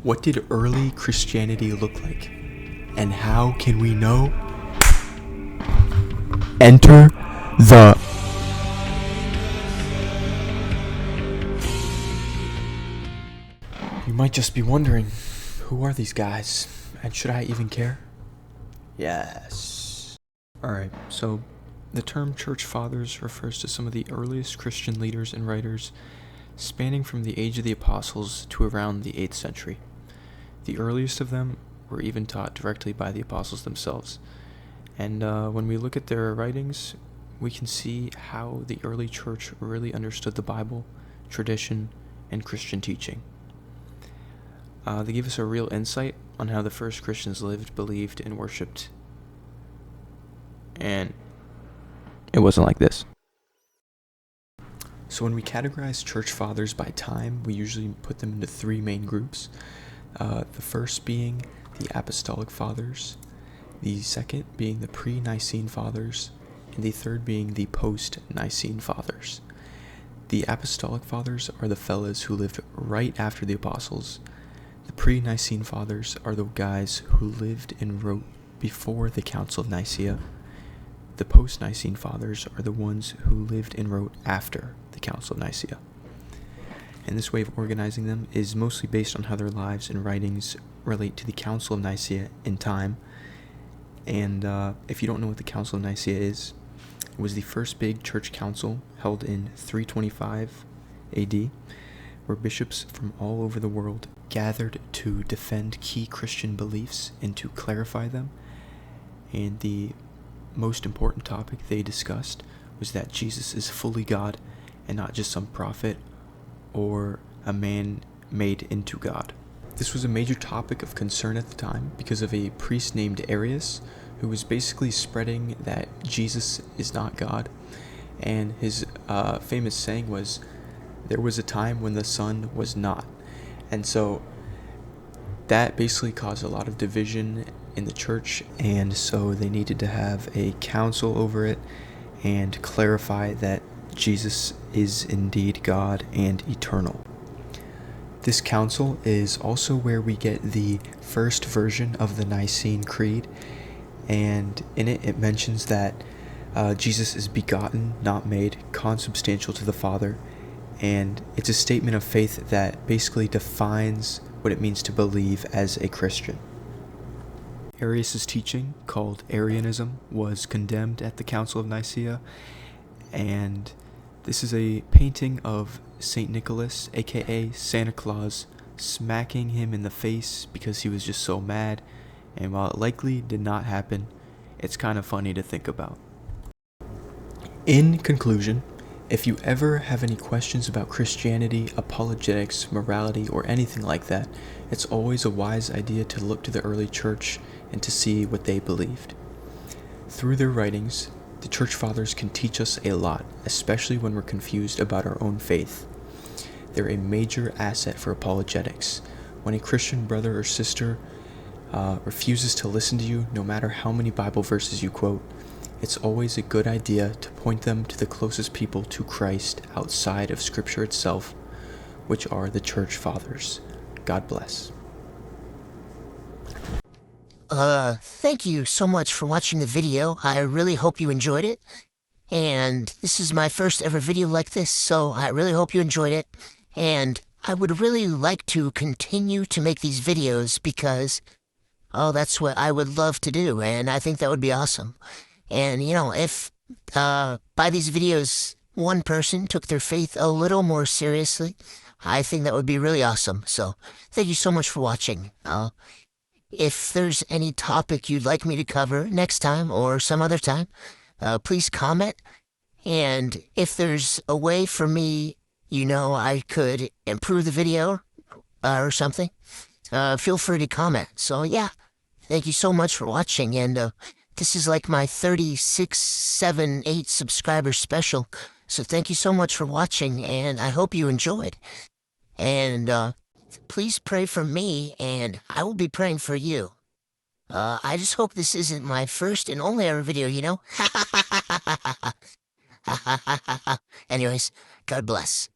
What did early Christianity look like? And how can we know? Enter the... You might just be wondering, who are these guys? And should I even care? Yes. Alright, so the term Church Fathers refers to some of the earliest Christian leaders and writers spanning from the age of the Apostles to around the 8th century. The earliest of them were even taught directly by the Apostles themselves. And when we look at their writings, we can see how the early church really understood the Bible, tradition, and Christian teaching. They give us a real insight on how the first Christians lived, believed, and worshipped. And it wasn't like this. So when we categorize church fathers by time, we usually put them into three main groups. The first being the Apostolic Fathers, the second being the pre-Nicene Fathers, and the third being the post-Nicene Fathers. The Apostolic Fathers are the fellas who lived right after the Apostles. The pre-Nicene Fathers are the guys who lived and wrote before the Council of Nicaea. The post-Nicene Fathers are the ones who lived and wrote after the Council of Nicaea. And this way of organizing them is mostly based on how their lives and writings relate to the Council of Nicaea in time. And if you don't know what the Council of Nicaea is, it was the first big church council held in 325 AD, where bishops from all over the world gathered to defend key Christian beliefs and to clarify them. And the most important topic they discussed was that Jesus is fully God and not just some prophet or a man made into God. This was a major topic of concern at the time because of a priest named Arius, who was basically spreading that Jesus is not God. And his famous saying was, "There was a time when the Son was not." And so that basically caused a lot of division in the church, and so they needed to have a council over it and clarify that Jesus is indeed God and eternal. This council is also where we get the first version of the Nicene Creed, and in it mentions that Jesus is begotten, not made, consubstantial to the Father, and it's a statement of faith that basically defines what it means to believe as a Christian. Arius' teaching, called Arianism, was condemned at the Council of Nicaea, and this is a painting of St. Nicholas, aka Santa Claus, smacking him in the face because he was just so mad, and while it likely did not happen, it's kind of funny to think about. In conclusion, if you ever have any questions about Christianity, apologetics, morality, or anything like that, it's always a wise idea to look to the early church and to see what they believed. Through their writings, the church fathers can teach us a lot, especially when we're confused about our own faith. They're a major asset for apologetics. When a Christian brother or sister refuses to listen to you, no matter how many Bible verses you quote, it's always a good idea to point them to the closest people to Christ outside of Scripture itself, which are the church fathers. God bless. Thank you so much for watching the video. I really hope you enjoyed it. And this is my first ever video like this, so I really hope you enjoyed it. And I would really like to continue to make these videos because, that's what I would love to do, and I think that would be awesome. And, if by these videos one person took their faith a little more seriously, I think that would be really awesome. So, thank you so much for watching. If there's any topic you'd like me to cover next time or some other time, please comment. And if there's a way for me, I could improve the video or something, feel free to comment. So yeah, thank you so much for watching. And this is like my 36, 7, 8 subscriber special. So thank you so much for watching, and I hope you enjoyed. And please pray for me, and I will be praying for you. I just hope this isn't my first and only ever video, Anyways, God bless.